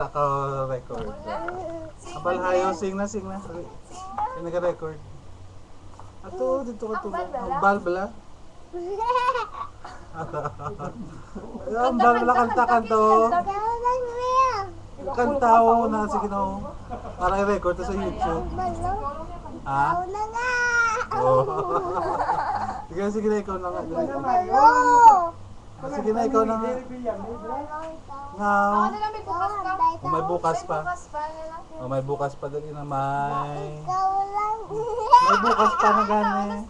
Naka-record. Abal hayo, sing na. Yung naka-record. Ato, dito ka tulong. Ang bal bala? Ang bal bala, kanta. Kanta o na, sige na o. Para i-record to sa YouTube. Ha? Oh. Sige na, ikaw na nga. Sige na, ikaw na nga. Nga. May bukas pa. May bukas pa dali na may. May bukas pa na gani.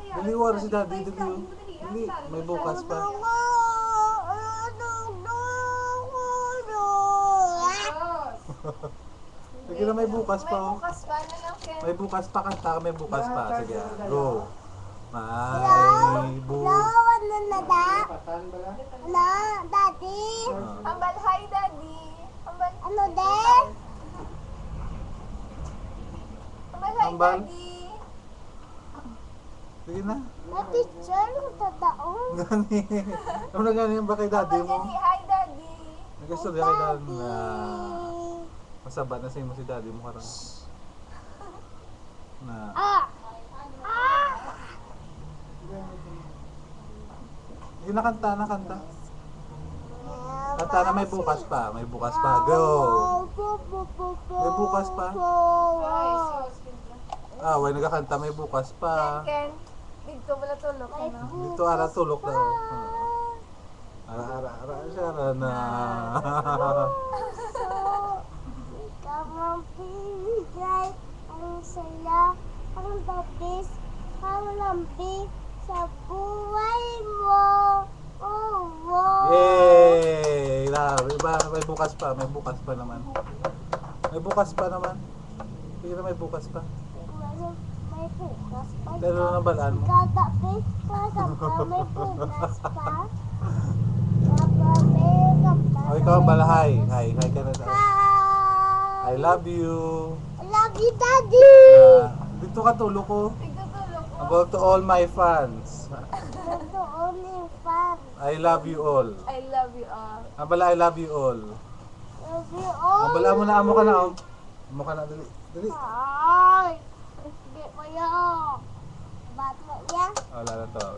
Dali war si daddy, dali. May bukas pa. Sige na, may bukas pa. May bukas pa kanta, may bukas pa. Sige, go. May bukas. Daddy? Ambal, hi, Daddy. Ambal, Ano din? ambal, hi, Ambal. Daddy. Sige na. May picture mo tataon. Gani. Ano na gani ba kay daddy Ambal, mo? Daddy, hi, Daddy. Nagkasto din kay daddy na masaba na sa mo si daddy mo karon. Na. Sige na, kanta. Kanta na, may bukas pa. May bukas pa. Go! May bukas pa. Ah, way nagkakanta, may bukas pa. Ken, dito wala tulog, ano? Dito ara tulok daw. Ara siya na. Ikaw ang pinigay, ang saya, ang labis, ang lambing sa buhay mo. Oh, wow. Yay! May bukas pa naman. May bukas pa naman. Sige na, may bukas pa. May bukas pa. Pero na balaan mo. Kagabi pa sa may bukas pa. O ikaw bala, hi ka na daw. Hi! I love you. I love you, Daddy! Dito ka tulog ko. Tigtutulog ko. About to all my fans. That's the only fun. I love you all. I love you all. Abala, I love you all. Love you all. Abala mo na, amo ka na. Amo ka na, dali. Ay! Hindi mo yun. Ba't mo yan? Wala na to.